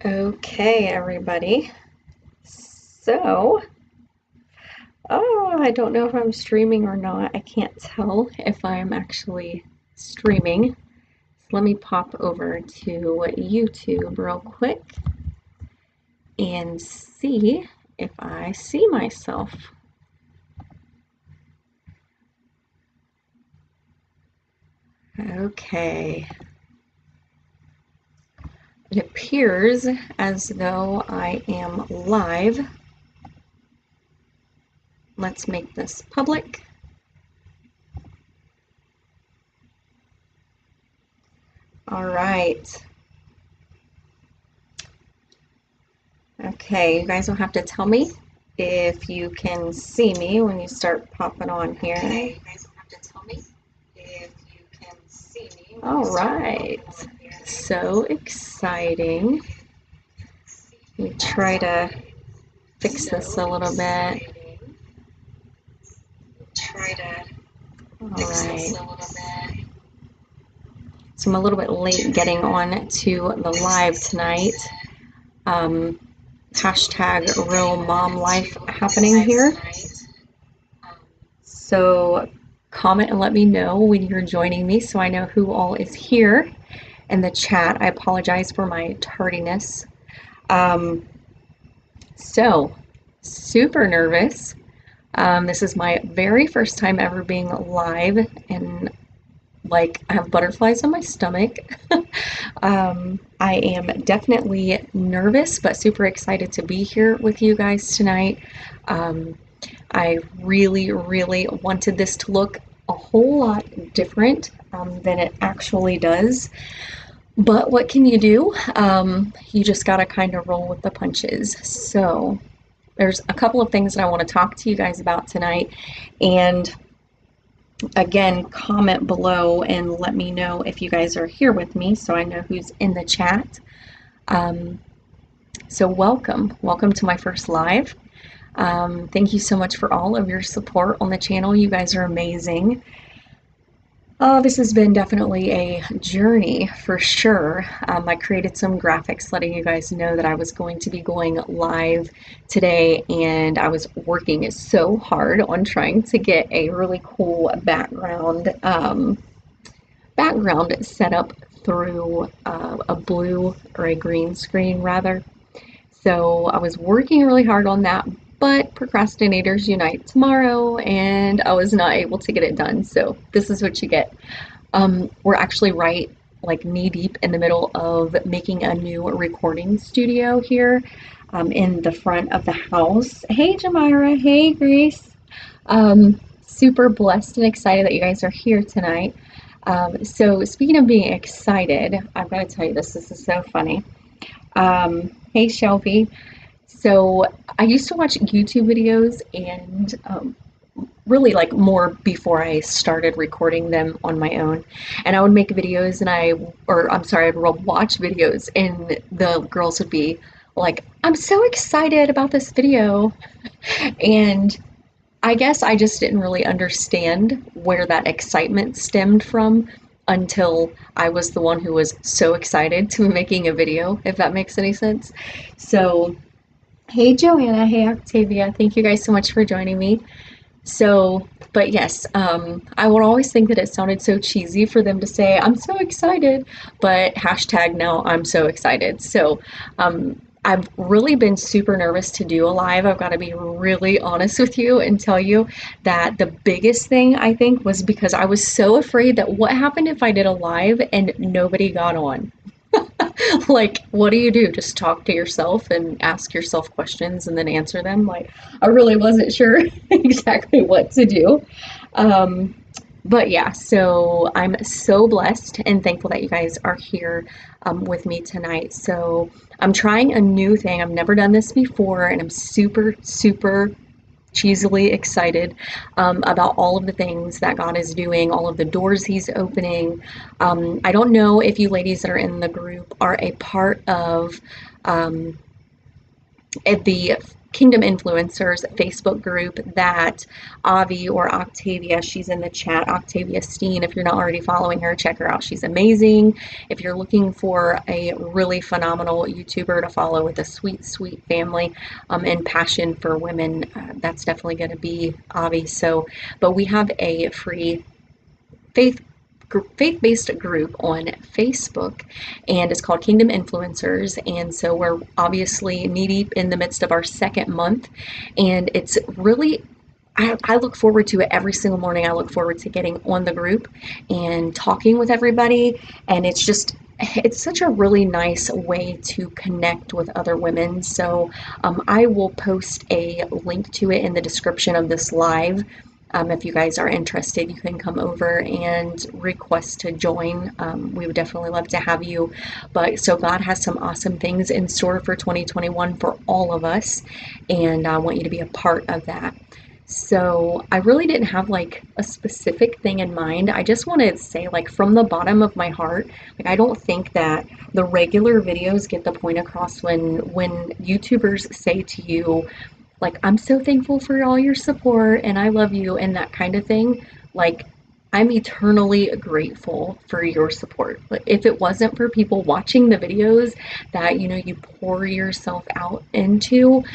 Okay, everybody. So, I don't know if I'm streaming or not. I can't tell if I'm actually streaming. So let me pop over to YouTube real quick and see if I see myself. Okay. It appears as though I am live. Let's make this public. All right. Okay, you guys will have to tell me if you can see me when you start popping on here. Okay, you guys will have to tell me if you can see me. All right, so exciting. Let me try to fix this a little bit. All right. So I'm a little bit late getting on to the live tonight. Hashtag real mom life happening here. So comment and let me know when you're joining me so I know who all is here in the chat. I apologize for my tardiness. So super nervous. This is my very first time ever being live, and like I have butterflies on my stomach. I am definitely nervous, but super excited to be here with you guys tonight. I really, really wanted this to look a whole lot different than it actually does. But what can you do? You just gotta kind of roll with the punches. So there's a couple of things that I want to talk to you guys about tonight. And again, comment below and let me know if you guys are here with me so I know who's in the chat. So welcome to my first live. Thank you so much for all of your support on the channel. You guys are amazing. This has been definitely a journey for sure. I created some graphics letting you guys know that I was going to be going live today, and I was working so hard on trying to get a really cool background set up through a blue or a green screen rather. So I was working really hard on that, but procrastinators unite tomorrow, and I was not able to get it done. So this is what you get. We're actually right like knee deep in the middle of making a new recording studio here in the front of the house. Hey Jamira, hey Grace. Super blessed and excited that you guys are here tonight. So speaking of being excited, I've got to tell you this is so funny. Hey Shelby. So I used to watch YouTube videos and really like more before I started recording them on my own. And I would make videos and I'd watch videos and the girls would be like, I'm so excited about this video. And I guess I just didn't really understand where that excitement stemmed from until I was the one who was so excited to be making a video, if that makes any sense. So hey Joanna, hey Octavia, thank you guys so much for joining me. So, but yes, I would always think that it sounded so cheesy for them to say, I'm so excited, but hashtag now I'm so excited. So, I've really been super nervous to do a live. I've got to be really honest with you and tell you that the biggest thing I think was because I was so afraid that what happened if I did a live and nobody got on? Like, what do you do? Just talk to yourself and ask yourself questions and then answer them? Like, I really wasn't sure exactly what to do. But yeah, so I'm so blessed and thankful that you guys are here with me tonight. So I'm trying a new thing. I've never done this before, and I'm super, super cheesily excited about all of the things that God is doing, all of the doors He's opening. I don't know if you ladies that are in the group are a part of the Kingdom Influencers Facebook group that Avi or Octavia, she's in the chat, Octavia Steen. If you're not already following her, check her out. She's amazing. If you're looking for a really phenomenal YouTuber to follow with a sweet, sweet family and passion for women, that's definitely going to be Avi. So, but we have a free faith-based group on Facebook, and it's called Kingdom Influencers. And so we're obviously knee-deep in the midst of our second month, and it's really, I look forward to it every single morning. I look forward to getting on the group and talking with everybody, and it's such a really nice way to connect with other women. So I will post a link to it in the description of this live. If you guys are interested, you can come over and request to join. We would definitely love to have you. But so God has some awesome things in store for 2021 for all of us, and I want you to be a part of that. So I really didn't have like a specific thing in mind. I just wanted to say, like, from the bottom of my heart, like, I don't think that the regular videos get the point across when YouTubers say to you, like, I'm so thankful for all your support and I love you and that kind of thing. Like, I'm eternally grateful for your support. But if it wasn't for people watching the videos that, you pour yourself out into,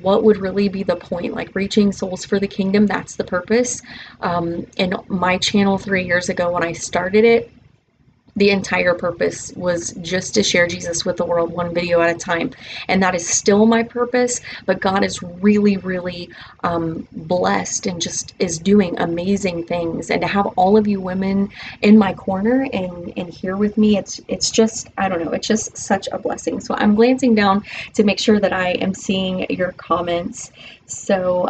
what would really be the point? Like, reaching souls for the kingdom, that's the purpose. And my channel 3 years ago when I started it, the entire purpose was just to share Jesus with the world, one video at a time. And that is still my purpose, but God is really, really blessed and just is doing amazing things. And to have all of you women in my corner and here with me, it's just, I don't know, it's just such a blessing. So I'm glancing down to make sure that I am seeing your comments. So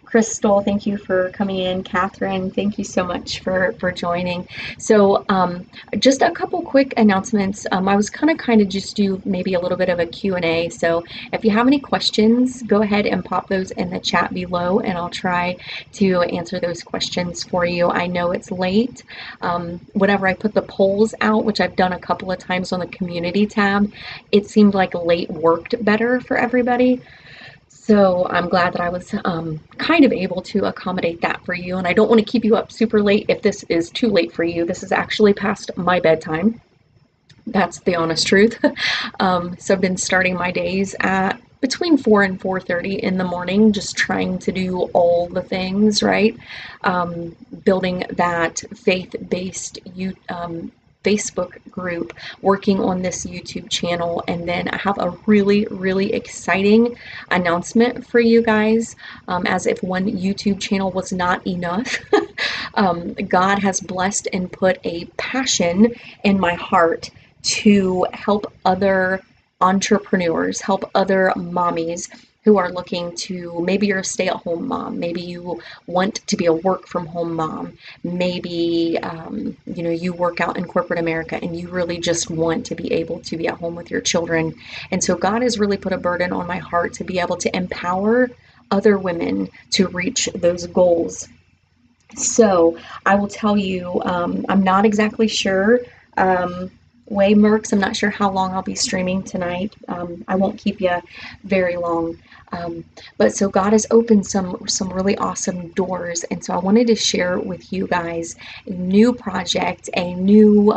Crystal, thank you for coming in. Catherine, thank you so much for joining. So just a couple quick announcements. I was kind of just do maybe a little bit of a Q&A. So if you have any questions, go ahead and pop those in the chat below, and I'll try to answer those questions for you. I know it's late. Whenever I put the polls out, which I've done a couple of times on the community tab, it seemed like late worked better for everybody. So I'm glad that I was kind of able to accommodate that for you. And I don't want to keep you up super late if this is too late for you. This is actually past my bedtime. That's the honest truth. So I've been starting my days at between 4 and 4:30 in the morning, just trying to do all the things, right? Building that faith-based Facebook group, working on this YouTube channel, and then I have a really, really exciting announcement for you guys. As if one YouTube channel was not enough, God has blessed and put a passion in my heart to help other entrepreneurs, help other mommies who are looking to, maybe you're a stay-at-home mom, maybe you want to be a work-from-home mom, maybe you work out in corporate America and you really just want to be able to be at home with your children. And so God has really put a burden on my heart to be able to empower other women to reach those goals. So I will tell you, I'm not exactly sure. Merks, I'm not sure how long I'll be streaming tonight. I won't keep you very long. But so God has opened some really awesome doors, and so I wanted to share with you guys a new project, a new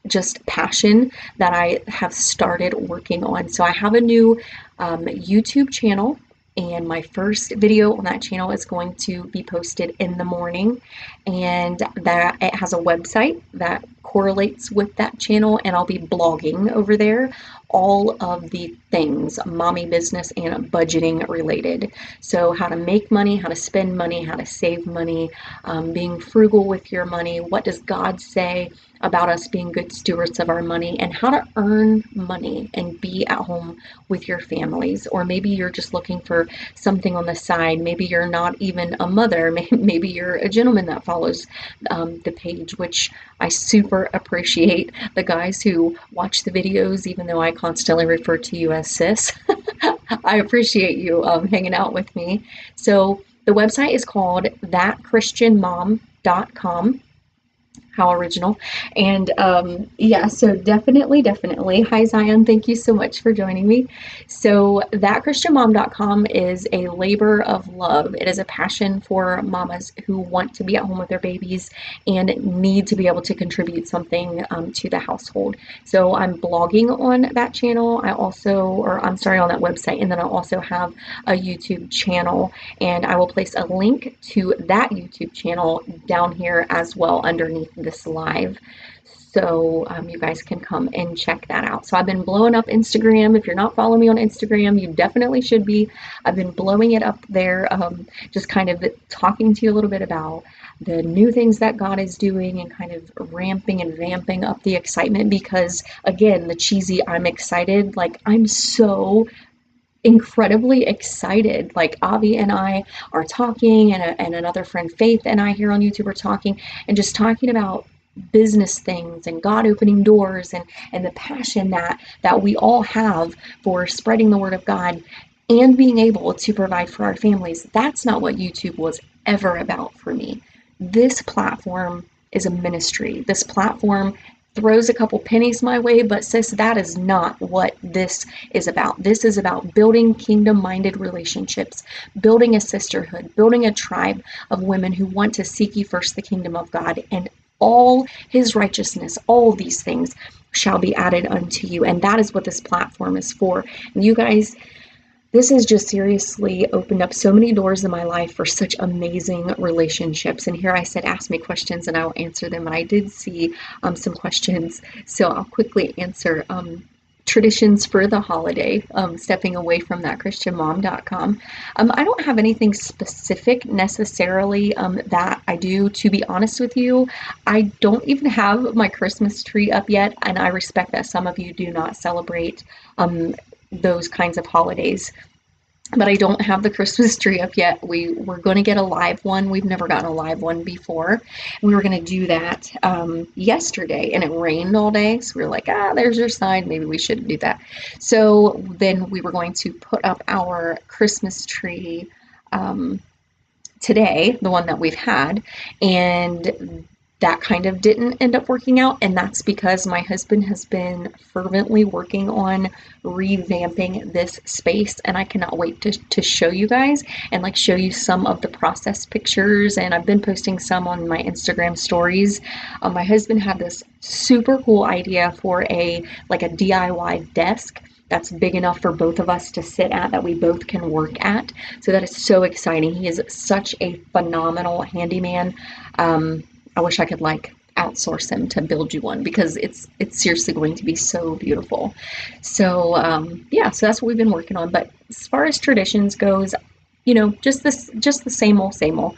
just passion that I have started working on. So I have a new YouTube channel, and my first video on that channel is going to be posted in the morning, and that it has a website that correlates with that channel, and I'll be blogging over there all of the things mommy business and budgeting related. So how to make money, how to spend money, how to save money, being frugal with your money, what does God say about us being good stewards of our money, and how to earn money and be at home with your families. Or maybe you're just looking for something on the side. Maybe you're not even a mother. Maybe you're a gentleman that follows the page, which I super appreciate. The guys who watch the videos, even though I constantly refer to you as sis. I appreciate you hanging out with me. So the website is called thatchristianmom.com. How original. And yeah, so definitely. Hi, Zion. Thank you so much for joining me. So, thatchristianmom.com is a labor of love. It is a passion for mamas who want to be at home with their babies and need to be able to contribute something to the household. So, I'm blogging on that channel. I'm sorry, on that website. And then I also have a YouTube channel, and I will place a link to that YouTube channel down here as well underneath this live, so you guys can come and check that out. So I've been blowing up Instagram. If you're not following me on Instagram, you definitely should be. I've been blowing it up there, just kind of talking to you a little bit about the new things that God is doing and kind of ramping and vamping up the excitement, because again, the cheesy I'm excited, like I'm so incredibly excited. Like Avi and I are talking, and another friend Faith and I here on YouTube are talking, and just talking about business things and God opening doors, and the passion that we all have for spreading the word of God and being able to provide for our families. That's not what YouTube was ever about for me. This platform is a ministry. This platform throws a couple pennies my way, but sis, that is not what this is about. This is about building kingdom-minded relationships, building a sisterhood, building a tribe of women who want to seek ye first the kingdom of God, and all his righteousness, all these things shall be added unto you. And that is what this platform is for. And you guys, this has just seriously opened up so many doors in my life for such amazing relationships. And here I said, ask me questions and I will answer them. And I did see some questions, so I'll quickly answer. Traditions for the holiday, stepping away from thatchristianmom.com. I don't have anything specific necessarily that I do, to be honest with you. I don't even have my Christmas tree up yet, and I respect that some of you do not celebrate those kinds of holidays. But I don't have the Christmas tree up yet. We're going to get a live one. We've never gotten a live one before. We were going to do that yesterday, and it rained all day. So we were like, there's your sign. Maybe we shouldn't do that. So then we were going to put up our Christmas tree today, the one that we've had, and that kind of didn't end up working out, and that's because my husband has been fervently working on revamping this space, and I cannot wait to show you guys and like show you some of the process pictures. And I've been posting some on my Instagram stories. My husband had this super cool idea for a DIY desk that's big enough for both of us to sit at, that we both can work at. So that is so exciting. He is such a phenomenal handyman. I wish I could like outsource him to build you one, because it's seriously going to be so beautiful. So yeah, so that's what we've been working on. But as far as traditions goes, just the same old, same old.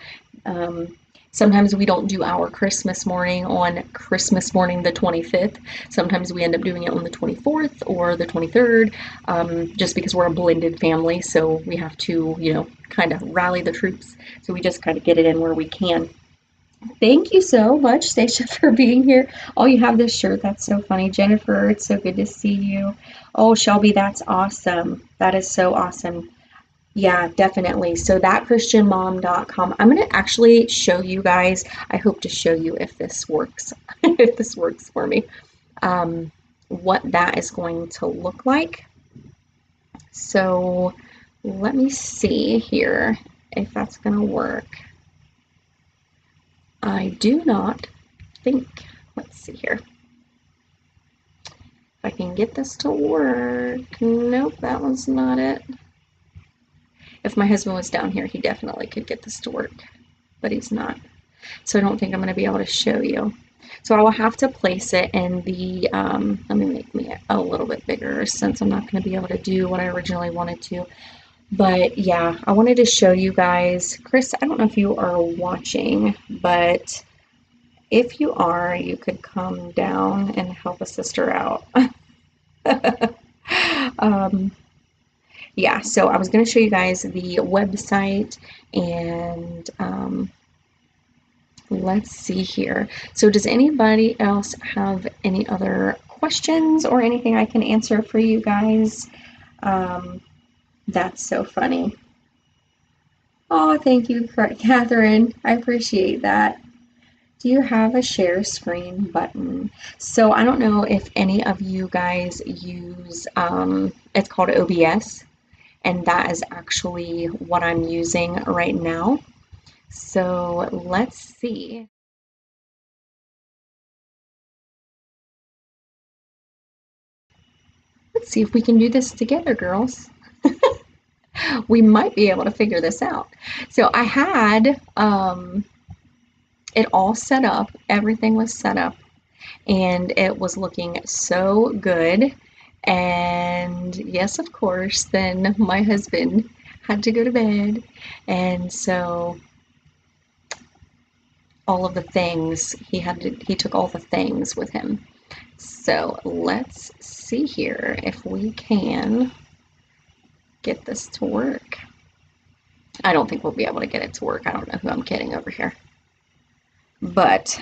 Sometimes we don't do our Christmas morning on Christmas morning the 25th. Sometimes we end up doing it on the 24th or the 23rd, just because we're a blended family. So we have to, kind of rally the troops. So we just kind of get it in where we can. Thank you so much, Stacia, for being here. Oh, you have this shirt. That's so funny. Jennifer, it's so good to see you. Oh, Shelby, that's awesome. That is so awesome. Yeah, definitely. So thatchristianmom.com. I'm going to actually show you guys. I hope to show you if this works, if this works for me, what that is going to look like. So let me see here if that's going to work. I do not think, let's see here, if I can get this to work. Nope, that one's not it. If my husband was down here, he definitely could get this to work, but he's not. So I don't think I'm going to be able to show you. So I will have to place it in the, let me make me a little bit bigger, since I'm not going to be able to do what I originally wanted to. But yeah, I wanted to show you guys. Chris, I don't know if you are watching, but if you are, you could come down and help a sister out. Yeah, so I was going to show you guys the website, and let's see here. So does anybody else have any other questions or anything I can answer for you guys? That's so funny. Oh, thank you, Catherine. I appreciate that. Do you have a share screen button? So I don't know if any of you guys use, it's called OBS, and that is actually what I'm using right now. So let's see. Let's see if we can do this together, girls. We might be able to figure this out. So I had it all set up. Everything was set up, and it was looking so good. And yes, of course, then my husband had to go to bed, and so all of the things he took all the things with him. So let's see here if we can get this to work. I don't think we'll be able to get it to work. I don't know who I'm kidding over here. But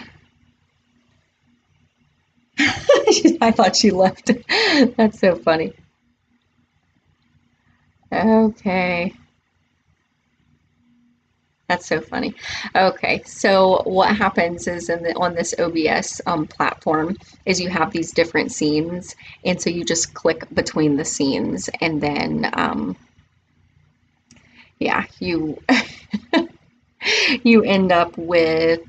I thought she left. That's so funny. Okay. That's so funny. Okay, so what happens is on this OBS platform is you have these different scenes, and so you just click between the scenes, and then yeah, you you end up with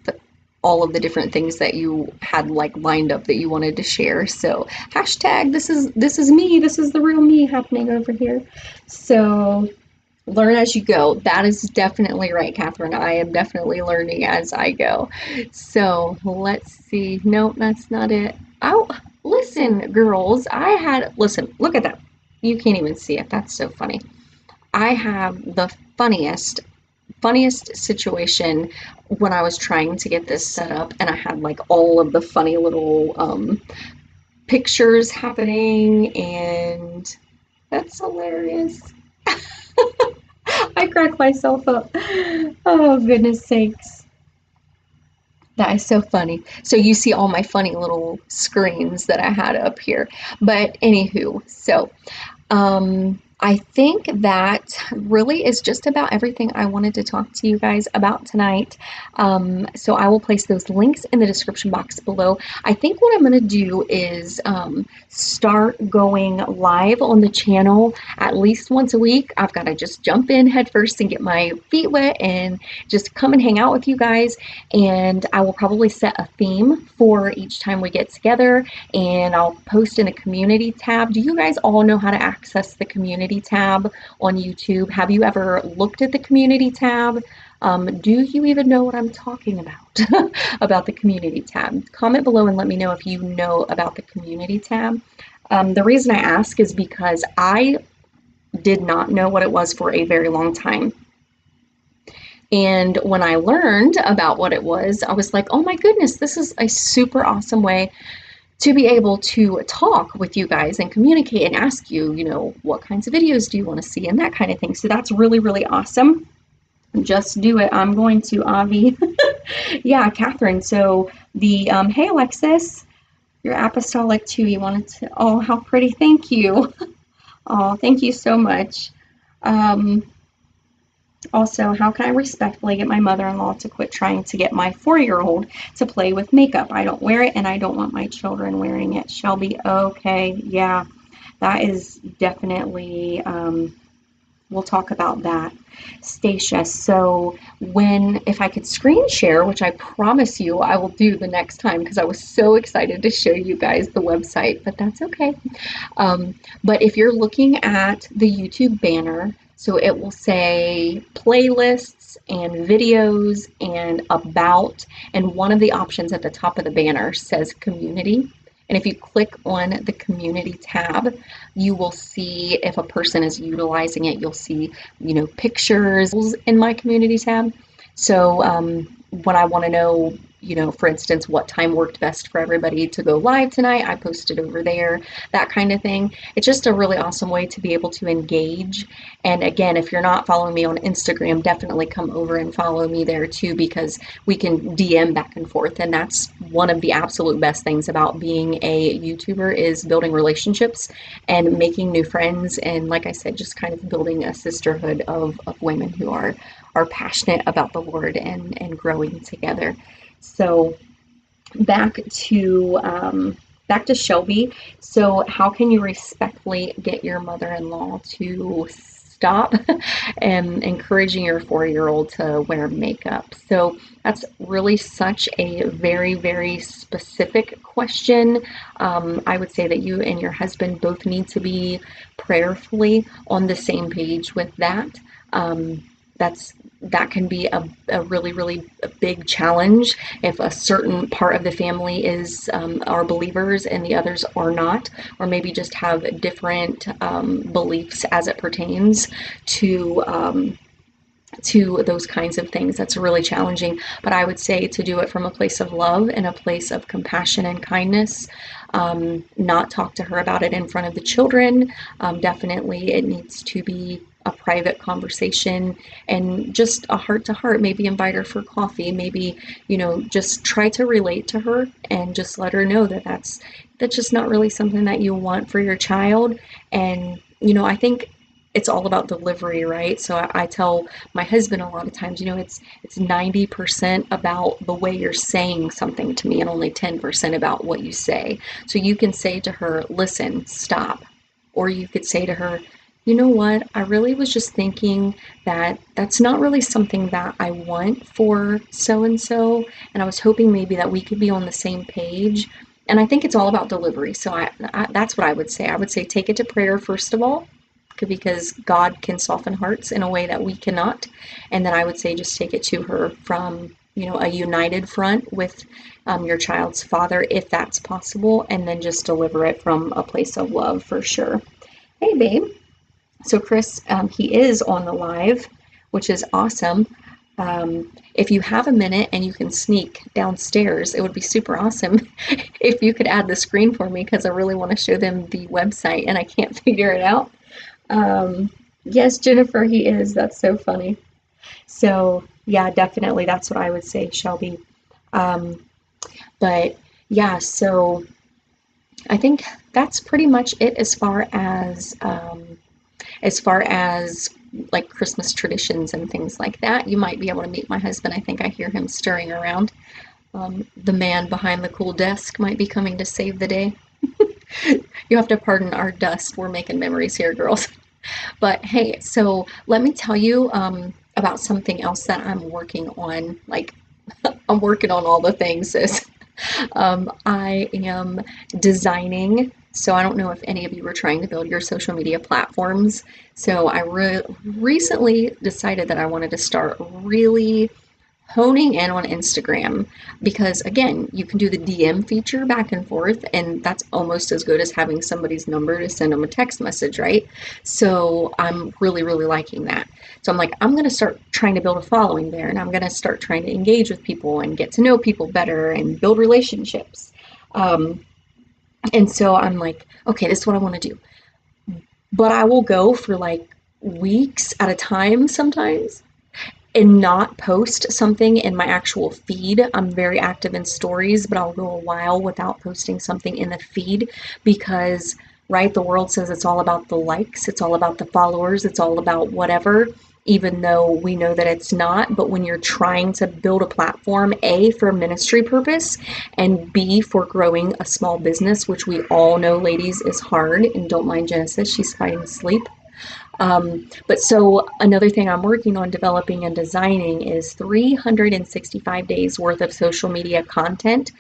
all of the different things that you had like lined up that you wanted to share. So hashtag this is me, this is the real me happening over here. So learn as you go. That is definitely right, Catherine. I am definitely learning as I go. So let's see. Nope, that's not it. Oh, listen, girls. Listen, look at that. You can't even see it. That's so funny. I have the funniest situation when I was trying to get this set up, and I had like all of the funny little pictures happening, and that's hilarious. I crack myself up. Oh, goodness sakes. That is so funny. So you see all my funny little screens that I had up here. But anywho, so I think that really is just about everything I wanted to talk to you guys about tonight. So I will place those links in the description box below. I think what I'm going to do is start going live on the channel at least once a week. I've got to just jump in head first and get my feet wet and just come and hang out with you guys. And I will probably set a theme for each time we get together, and I'll post in a community tab. Do you guys all know how to access the community tab on YouTube? Have you ever looked at the community tab? Do you even know what I'm talking about about the community tab? Comment below and let me know if you know about the community tab. The reason I ask is because I did not know what it was for a very long time. And when I learned about what it was, I was like, oh my goodness, this is a super awesome way to be able to talk with you guys and communicate and ask you, what kinds of videos do you want to see and that kind of thing. So that's really, really awesome. Just do it. I'm going to, Avi. Yeah, Catherine. So the, hey, Alexis, you're apostolic too. You wanted to, oh, how pretty. Thank you. Oh, thank you so much. Also, how can I respectfully get my mother-in-law to quit trying to get my 4-year-old to play with makeup? I don't wear it, and I don't want my children wearing it. Shelby, okay, yeah, that is definitely, we'll talk about that. Stacia, so if I could screen share, which I promise you I will do the next time because I was so excited to show you guys the website, but that's okay. But if you're looking at the YouTube banner, so it will say playlists and videos and about, and one of the options at the top of the banner says community. And if you click on the community tab, you will see if a person is utilizing it. You'll see, pictures in my community tab. So when I want to know, for instance, what time worked best for everybody to go live tonight, I posted over there, that kind of thing. It's just a really awesome way to be able to engage. And again, if you're not following me on Instagram, definitely come over and follow me there too, because we can DM back and forth. And that's one of the absolute best things about being a YouTuber, is building relationships and making new friends. And like I said, just kind of building a sisterhood of women who are passionate about the Lord and growing together. So back to Shelby. So how can you respectfully get your mother-in-law to stop and encouraging your 4-year-old to wear makeup? So that's really such a very, very specific question. I would say that you and your husband both need to be prayerfully on the same page with that. That can be a really, really big challenge if a certain part of the family is are believers and the others are not, or maybe just have different beliefs as it pertains to those kinds of things. That's really challenging. But I would say to do it from a place of love and a place of compassion and kindness. Not talk to her about it in front of the children. Definitely, it needs to be a private conversation and just a heart to heart. Maybe invite her for coffee. Maybe, just try to relate to her and just let her know that that's just not really something that you want for your child. And, I think it's all about delivery, right? So I tell my husband a lot of times, it's 90% about the way you're saying something to me and only 10% about what you say. So you can say to her, listen, stop. Or you could say to her, you know what, I really was just thinking that that's not really something that I want for so-and-so, and I was hoping maybe that we could be on the same page. And I think it's all about delivery. So that's what I would say. I would say take it to prayer first of all, because God can soften hearts in a way that we cannot. And then I would say just take it to her from, a united front with your child's father, if that's possible, and then just deliver it from a place of love for sure. Hey, babe. So Chris, he is on the live, which is awesome. If you have a minute and you can sneak downstairs, it would be super awesome if you could add the screen for me, because I really want to show them the website and I can't figure it out. Yes, Jennifer, he is. That's so funny. So yeah, definitely. That's what I would say, Shelby. But yeah, so I think that's pretty much it as far as like Christmas traditions and things like that. You might be able to meet my husband. I think I hear him stirring around. The man behind the cool desk might be coming to save the day. You have to pardon our dust. We're making memories here, girls. But hey, so let me tell you about something else that I'm working on. Like, I'm working on all the things, sis. I am designing. So I don't know if any of you are trying to build your social media platforms. So I recently decided that I wanted to start really honing in on Instagram, because again, you can do the DM feature back and forth, and that's almost as good as having somebody's number to send them a text message, right? So I'm really, really liking that. So I'm like, I'm going to start trying to build a following there, and I'm going to start trying to engage with people and get to know people better and build relationships. And so I'm like, okay, this is what I want to do. But I will go for like weeks at a time sometimes and not post something in my actual feed. I'm very active in stories, but I'll go a while without posting something in the feed because, right, the world says it's all about the likes, it's all about the followers, it's all about whatever, even though we know that it's not. But when you're trying to build a platform, A, for ministry purpose, and B, for growing a small business, which we all know, ladies, is hard, and don't mind Genesis, she's fighting sleep. But so another thing I'm working on developing and designing is 365 days worth of social media content.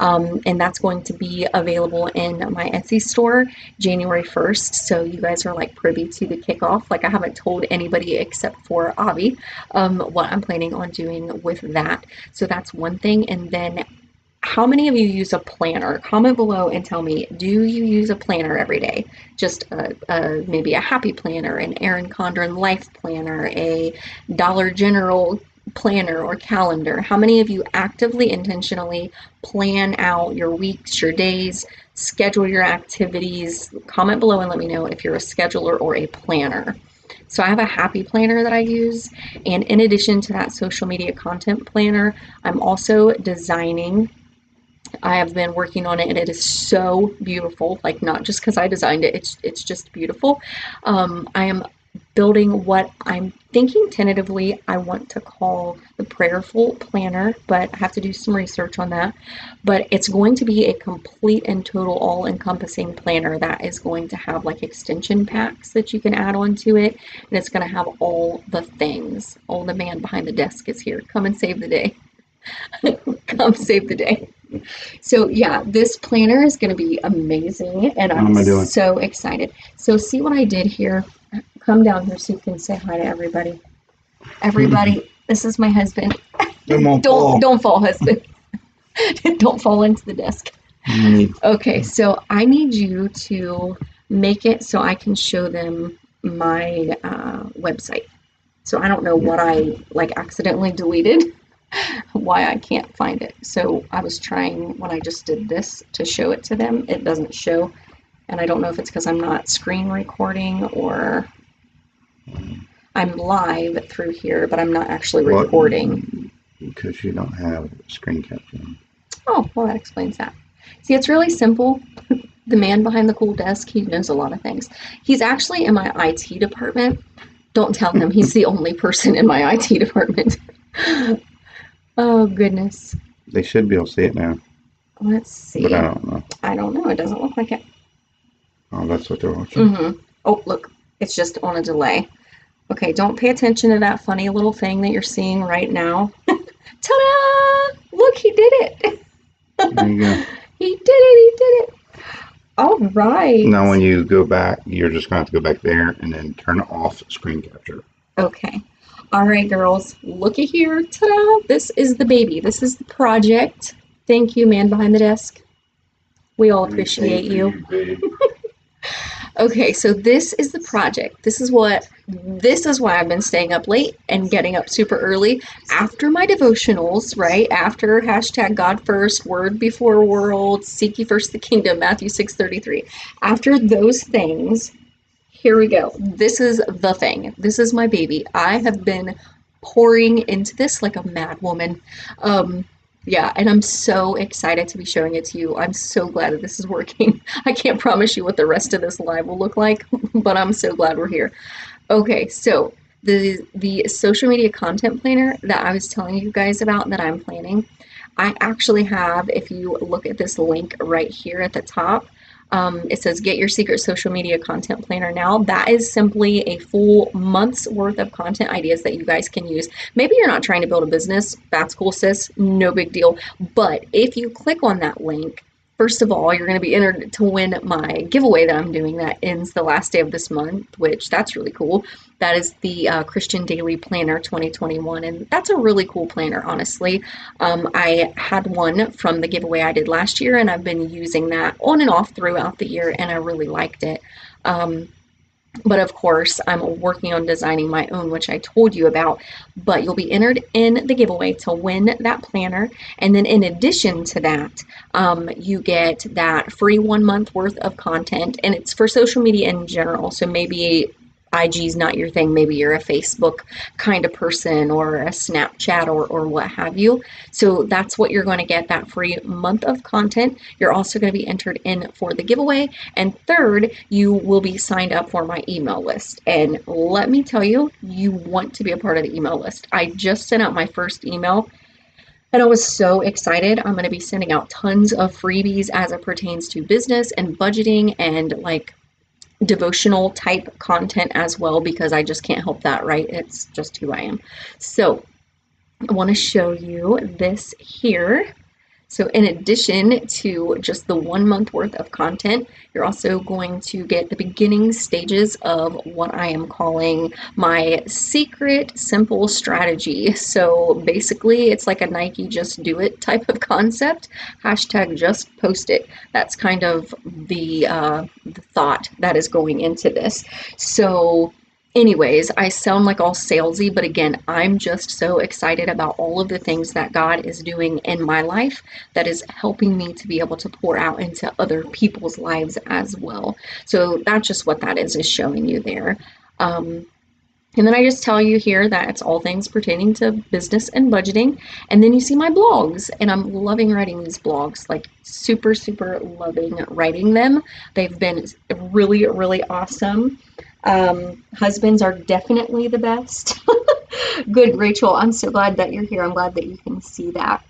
And that's going to be available in my Etsy store January 1st. So you guys are like privy to the kickoff. Like, I haven't told anybody except for Avi what I'm planning on doing with that. So that's one thing. And then, how many of you use a planner? Comment below and tell me, do you use a planner every day? Just maybe a happy planner, an Erin Condren life planner, a Dollar General planner or calendar? How many of you actively, intentionally plan out your weeks, your days, schedule your activities? Comment below and let me know if you're a scheduler or a planner. So I have a happy planner that I use, and in addition to that social media content planner, I'm also designing. I have been working on it, and it is so beautiful. Like, not just because I designed it, it's just beautiful. I am building what I'm thinking tentatively I want to call the Prayerful Planner, but I have to do some research on that. But it's going to be a complete and total all-encompassing planner that is going to have like extension packs that you can add onto it, and it's going to have all the things. Oh, the man behind the desk is here. Come and save the day. Come save the day. So yeah, this planner is going to be amazing, and I'm so excited. So see what I did here? Come down here so you can say hi to everybody. Everybody, this is my husband. Don't fall, husband. Don't fall into the desk. Okay, so I need you to make it so I can show them my website. So I don't know what I like accidentally deleted, why I can't find it. So I was trying when I just did this to show it to them. It doesn't show, and I don't know if it's because I'm not screen recording or I'm live through here, but I'm not actually recording. Because you don't have screen caption. Oh, well, that explains that. See, it's really simple. The man behind the cool desk, he knows a lot of things. He's actually in my IT department. Don't tell him he's the only person in my IT department. Oh, goodness. They should be able to see it now. Let's see. But I don't know. I don't know. It doesn't look like it. Oh, that's what they're watching? Oh, look. It's just on a delay. Okay, don't pay attention to that funny little thing that you're seeing right now. Ta-da! Look, he did it. There you go. He did it. All right. Now when you go back, you're just going to have to go back there and then turn off screen capture. Okay. All right, girls. Looky here. Ta-da! This is the baby. This is the project. Thank you, man behind the desk. We all appreciate you. Okay, so this is the project. This is why I've been staying up late and getting up super early after my devotionals, right? After hashtag God first, word before world, seek ye first the kingdom, Matthew 6:33. After those things, here we go. This is the thing. This is my baby. I have been pouring into this like a mad woman. Yeah, and I'm so excited to be showing it to you. I'm so glad that this is working. I can't promise you what the rest of this live will look like, but I'm so glad we're here. Okay, so the social media content planner that I was telling you guys about that I'm planning, I actually have, if you look at this link right here at the top, it says get your secret social media content planner now. That is simply a full month's worth of content ideas that you guys can use. Maybe you're not trying to build a business. That's cool, sis. No big deal. But if you click on that link, first of all, you're going to be entered to win my giveaway that I'm doing that ends the last day of this month, which that's really cool. That is the Christian Daily Planner 2021, and that's a really cool planner, honestly. I had one from the giveaway I did last year, and I've been using that on and off throughout the year, and I really liked it. But of course, I'm working on designing my own, which I told you about. But you'll be entered in the giveaway to win that planner. And then in addition to that, you get that free 1 month worth of content. And it's for social media in general. So maybe IG's not your thing. Maybe you're a Facebook kind of person or a Snapchat or what have you. So that's what you're going to get, that free month of content. You're also going to be entered in for the giveaway. And third, you will be signed up for my email list. And let me tell you, you want to be a part of the email list. I just sent out my first email and I was so excited. I'm going to be sending out tons of freebies as it pertains to business and budgeting and like devotional type content as well, because I just can't help that, right? It's just who I am. So I want to show you this here. So in addition to just the 1 month worth of content, you're also going to get the beginning stages of what I am calling my secret simple strategy. So basically it's like a Nike just do it type of concept. Hashtag just post it. That's kind of the thought that is going into this. So anyways, I sound like all salesy, but again, I'm just so excited about all of the things that God is doing in my life that is helping me to be able to pour out into other people's lives as well. So that's just what that is showing you there. And then I just tell you here that it's all things pertaining to business and budgeting. And then you see my blogs, and I'm loving writing these blogs, like super, super loving writing them. They've been really, really awesome. Husbands are definitely the best. Good, Rachel. I'm so glad that you're here. I'm glad that you can see that.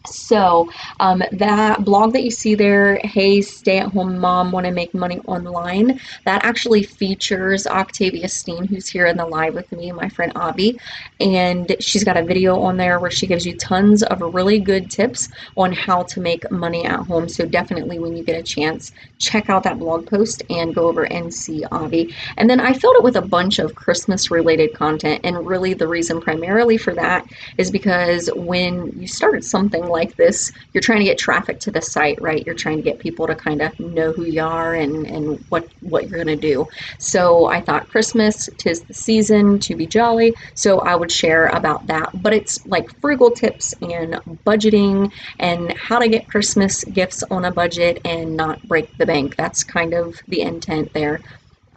So, that blog that you see there, Hey, Stay at Home Mom Want to Make Money Online, that actually features Octavia Steen, who's here in the live with me, my friend Avi. And she's got a video on there where she gives you tons of really good tips on how to make money at home. So, definitely when you get a chance, check out that blog post and go over and see Avi. And then I filled it with a bunch of Christmas related content. And really, the reason primarily for that is because when you start something like this, you're trying to get traffic to the site, right? You're trying to get people to kind of know who you are and what you're going to do. So I thought Christmas, 'tis the season to be jolly, so I would share about that. But it's like frugal tips and budgeting and how to get Christmas gifts on a budget and not break the bank. That's kind of the intent there.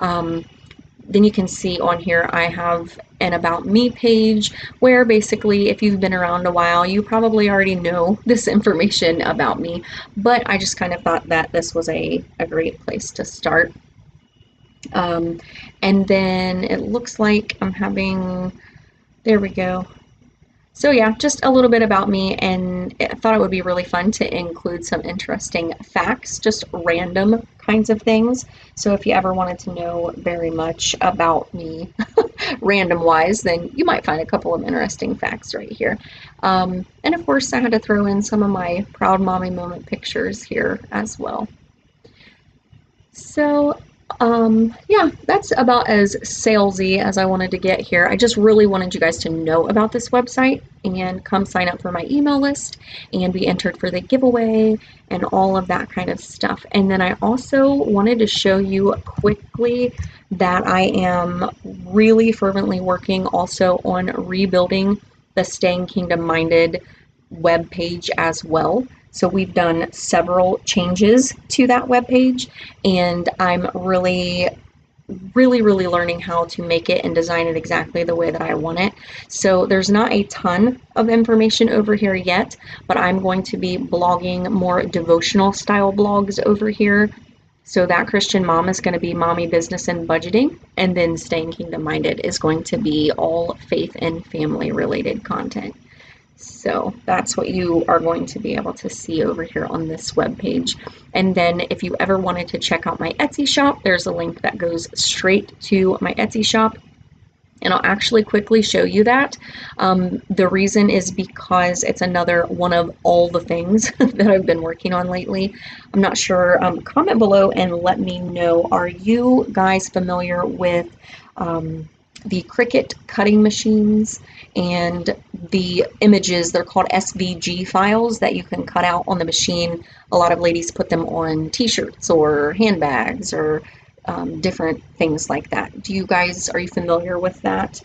Um, then you can see on here I have an About Me page where basically if you've been around a while, you probably already know this information about me, but I just kind of thought that this was a great place to start. And then it looks like I'm having, there we go. So yeah, just a little bit about me, and I thought it would be really fun to include some interesting facts, just random kinds of things. So if you ever wanted to know very much about me, random wise, then you might find a couple of interesting facts right here. And of course, I had to throw in some of my proud mommy moment pictures here as well. So yeah, that's about as salesy as I wanted to get here. I just really wanted you guys to know about this website and come sign up for my email list and be entered for the giveaway and all of that kind of stuff. And then I also wanted to show you quickly that I am really fervently working also on rebuilding the Staying Kingdom Minded web page as well. So we've done several changes to that web page, and I'm really learning how to make it and design it exactly the way that I want it. So there's not a ton of information over here yet, but I'm going to be blogging more devotional style blogs over here. So that Christian Mom is going to be Mommy Business and Budgeting, and then Staying Kingdom Minded is going to be all faith and family related content. So that's what you are going to be able to see over here on this web page. And then if you ever wanted to check out my Etsy shop, there's a link that goes straight to my Etsy shop. And I'll actually quickly show you that. The reason is because it's another one of all the things that I've been working on lately. I'm not sure. Comment below and let me know. Are you guys familiar with the Cricut cutting machines and the images? They're called SVG files that you can cut out on the machine. A lot of ladies put them on t-shirts or handbags or different things like that. Are you familiar with that?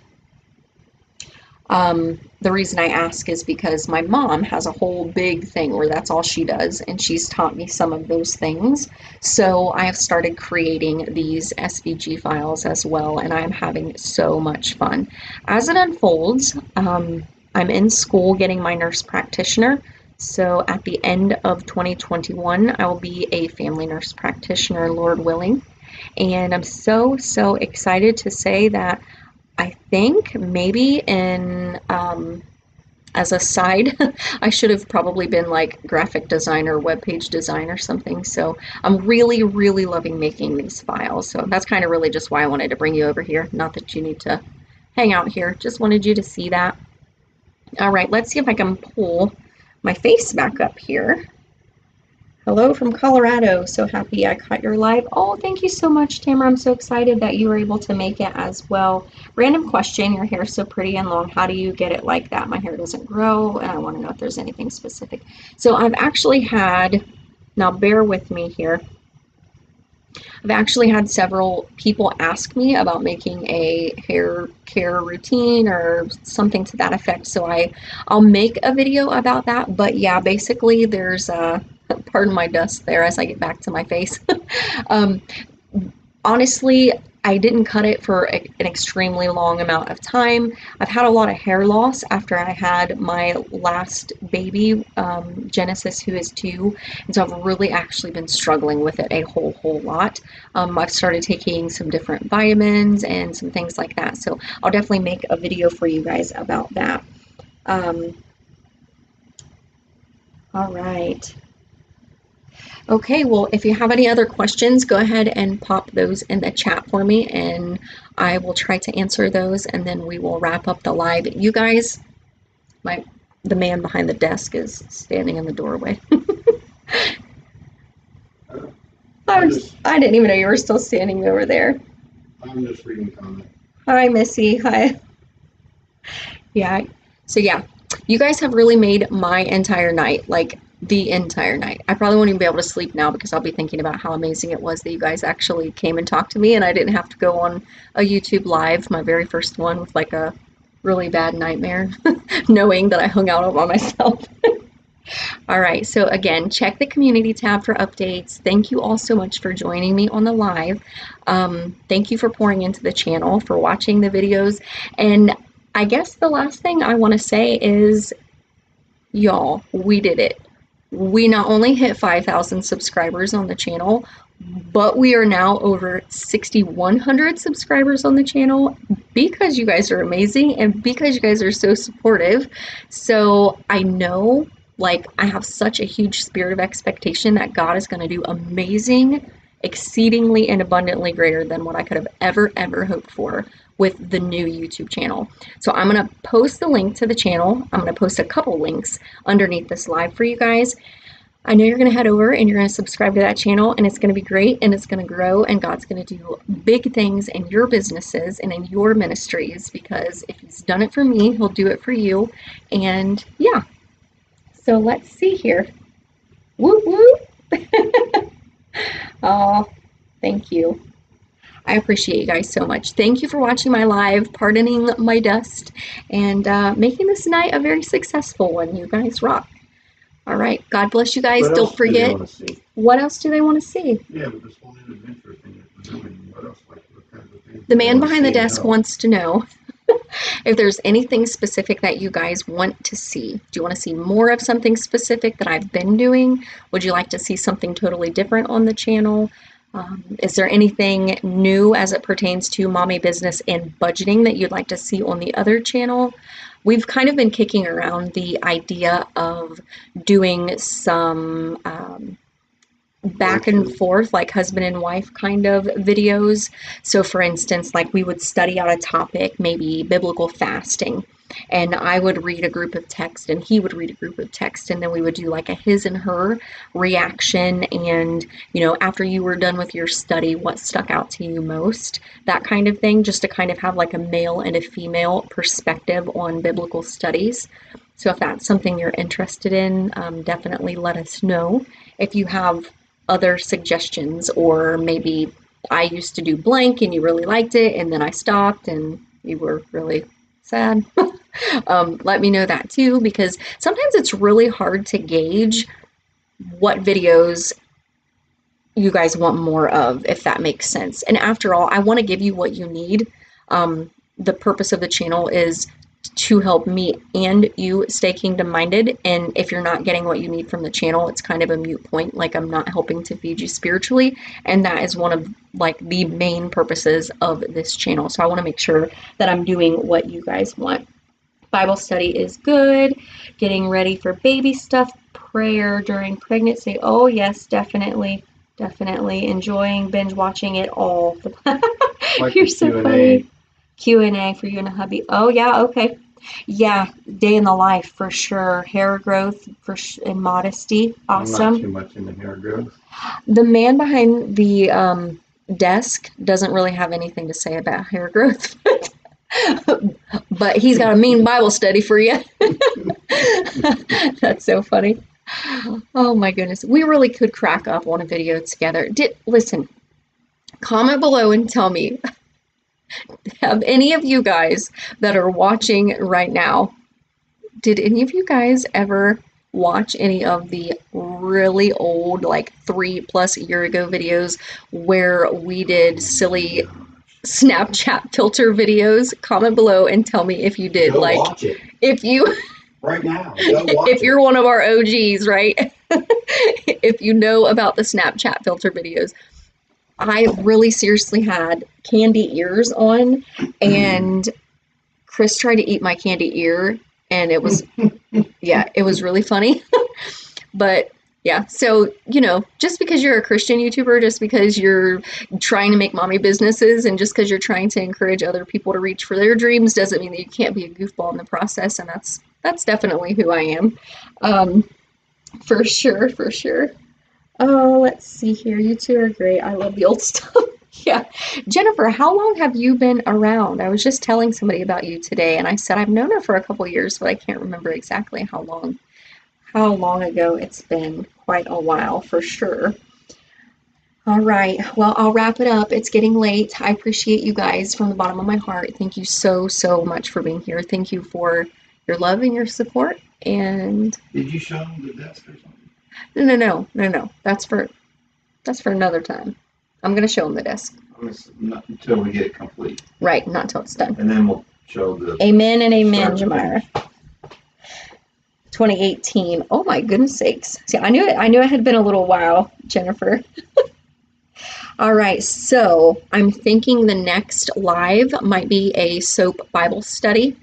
The reason I ask is because my mom has a whole big thing where that's all she does, and she's taught me some of those things. So I have started creating these SVG files as well, and I'm having so much fun. As it unfolds, I'm in school getting my nurse practitioner. So at the end of 2021, I will be a family nurse practitioner, Lord willing. And I'm so excited to say that I think maybe as a side, I should have probably been like graphic designer, web page design or something. So I'm really loving making these files. So that's kind of really just why I wanted to bring you over here. Not that you need to hang out here, just wanted you to see that. All right, let's see if I can pull my face back up here. Hello from Colorado. So happy I caught your live. Oh, thank you so much, Tamara. I'm so excited that you were able to make it as well. Random question. Your hair is so pretty and long. How do you get it like that? My hair doesn't grow, and I want to know if there's anything specific. So I've actually had, now bear with me here. I've actually had several people ask me about making a hair care routine or something to that effect. So I'll make a video about that. But yeah, basically there's pardon my dust there as I get back to my face. Honestly, I didn't cut it for an extremely long amount of time. I've had a lot of hair loss after I had my last baby, Genesis, who is 2, and so I've really actually been struggling with it a whole lot. I've started taking some different vitamins and some things like that, so I'll definitely make a video for you guys about that. All right. Okay, well, if you have any other questions, go ahead and pop those in the chat for me, and I will try to answer those, and then we will wrap up the live. You guys, the man behind the desk is standing in the doorway. I didn't even know you were still standing over there. I'm just reading comments. Hi, Missy. Hi. Yeah. So yeah, you guys have really made my entire night, like the entire night. I probably won't even be able to sleep now because I'll be thinking about how amazing it was that you guys actually came and talked to me and I didn't have to go on a YouTube live, my very first one, with like a really bad nightmare, knowing that I hung out all by myself. All right, so again, check the community tab for updates. Thank you all so much for joining me on the live. Thank you for pouring into the channel, for watching the videos. And I guess the last thing I want to say is, y'all, we did it. We not only hit 5,000 subscribers on the channel, but we are now over 6,100 subscribers on the channel because you guys are amazing and because you guys are so supportive. So I know, like, I have such a huge spirit of expectation that God is going to do amazing, exceedingly and abundantly greater than what I could have ever hoped for with the new YouTube channel. So I'm going to post the link to the channel. I'm going to post a couple links underneath this live for you guys. I know you're going to head over and you're going to subscribe to that channel, and it's going to be great, and it's going to grow, and God's going to do big things in your businesses and in your ministries, because if He's done it for me, He'll do it for you. And yeah, so let's see here. Whoop whoop. Oh, thank you. I appreciate you guys so much. Thank you for watching my live, pardoning my dust, and making this night a very successful one. You guys rock. All right. God bless you guys. Don't forget. What else do they want to see? Yeah, but this whole new adventure thing that we're doing, what else? Like, what kinds of things the man behind the desk wants to know if there's anything specific that you guys want to see. Do you want to see more of something specific that I've been doing? Would you like to see something totally different on the channel? Is there anything new as it pertains to mommy business and budgeting that you'd like to see on the other channel? We've kind of been kicking around the idea of doing some back and forth, like husband and wife kind of videos. So for instance, like we would study out a topic, maybe biblical fasting, and I would read a group of text and he would read a group of text, and then we would do like a his and her reaction, and after you were done with your study, what stuck out to you most, that kind of thing, just to kind of have like a male and a female perspective on biblical studies. So if that's something you're interested in, definitely let us know. If you have other suggestions, or maybe I used to do blank and you really liked it and then I stopped and you were really sad, let me know that too, because sometimes it's really hard to gauge what videos you guys want more of, if that makes sense. And after all, I want to give you what you need. The purpose of the channel is to help me and you stay kingdom minded, and if you're not getting what you need from the channel, it's kind of a moot point. Like, I'm not helping to feed you spiritually, and that is one of like the main purposes of this channel. So I want to make sure that I'm doing what you guys want. Bible study is good. Getting ready for baby stuff. Prayer during pregnancy. Oh yes, definitely enjoying binge watching it all. Like You're so funny. Q&A for you and a hubby. Oh yeah, okay. Yeah, day in the life for sure. Hair growth and modesty. Awesome. I'm not too much into hair growth. The man behind the desk doesn't really have anything to say about hair growth, but he's got a mean Bible study for you. That's so funny. Oh my goodness, we really could crack up on a video together. Listen, comment below and tell me, have any of you guys that are watching right now, did any of you guys ever watch any of the really old, like 3+ year ago videos where we did silly Snapchat filter videos. Comment below and tell me if you did. Go like, watch it if you right now. Go watch if you're it. one of our OGs, right? If you know about the Snapchat filter videos. I really seriously had candy ears on, and Chris tried to eat my candy ear, and it was, yeah, it was really funny. But yeah, so, just because you're a Christian YouTuber, just because you're trying to make mommy businesses, and just because you're trying to encourage other people to reach for their dreams, doesn't mean that you can't be a goofball in the process, and that's definitely who I am. For sure, for sure. Oh, let's see here. You two are great. I love the old stuff. Yeah. Jennifer, how long have you been around? I was just telling somebody about you today, and I said I've known her for a couple years, but I can't remember exactly how long ago it's been. Quite a while for sure. All right. Well, I'll wrap it up. It's getting late. I appreciate you guys from the bottom of my heart. Thank you so, so much for being here. Thank you for your love and your support. And Did you show them the desk or something? no. That's for another time. I'm gonna show them the desk. Not until we get it complete. Right, not till it's done. And then we'll show the. Amen and amen, start to Jamira. finish. 2018. Oh my goodness sakes. See, I knew it had been a little while, Jennifer. All right, so I'm thinking the next live might be a soap Bible study.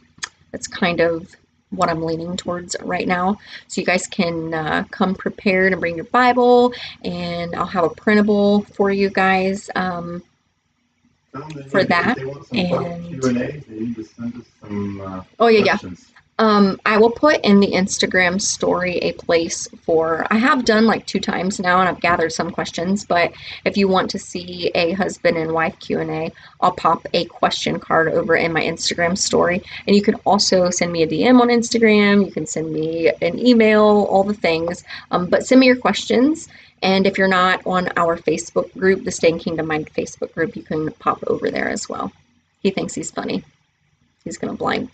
That's kind of what I'm leaning towards right now. So you guys can come prepared and bring your Bible, and I'll have a printable for you guys for that. If they want some And Q&A, they need to send us some oh yeah, questions. I will put in the Instagram story a place for, I have done like 2 times now, and I've gathered some questions, but if you want to see a husband and wife Q&A, I'll pop a question card over in my Instagram story. And you can also send me a DM on Instagram, you can send me an email, all the things, but send me your questions. And if you're not on our Facebook group, the Staying Kingdom Minded Facebook group, you can pop over there as well. He thinks he's funny. He's gonna blind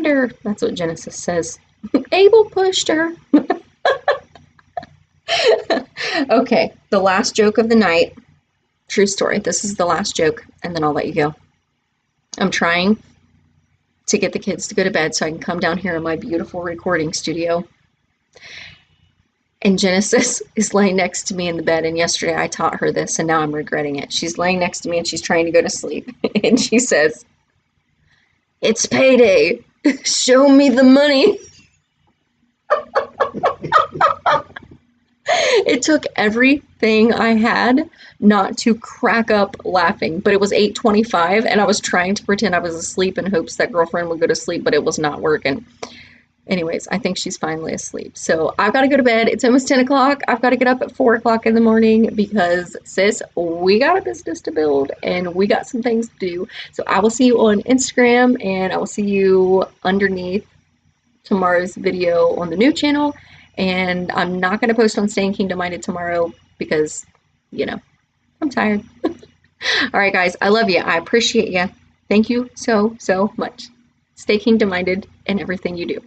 her. That's what Genesis says. Abel pushed her. Okay, the last joke of the night. True story. This is the last joke, and then I'll let you go. I'm trying to get the kids to go to bed so I can come down here in my beautiful recording studio. And Genesis is laying next to me in the bed, and yesterday I taught her this, and now I'm regretting it. She's laying next to me, and she's trying to go to sleep, and she says, "It's payday. Show me the money." It took everything I had not to crack up laughing, but it was 8:25, and I was trying to pretend I was asleep in hopes that girlfriend would go to sleep, but it was not working. Anyways, I think she's finally asleep. So I've got to go to bed. It's almost 10 o'clock. I've got to get up at 4 o'clock in the morning because, sis, we got a business to build and we got some things to do. So I will see you on Instagram, and I will see you underneath tomorrow's video on the new channel. And I'm not going to post on Staying Kingdom Minded tomorrow because, I'm tired. All right, guys, I love you. I appreciate you. Thank you so, so much. Stay kingdom minded in everything you do.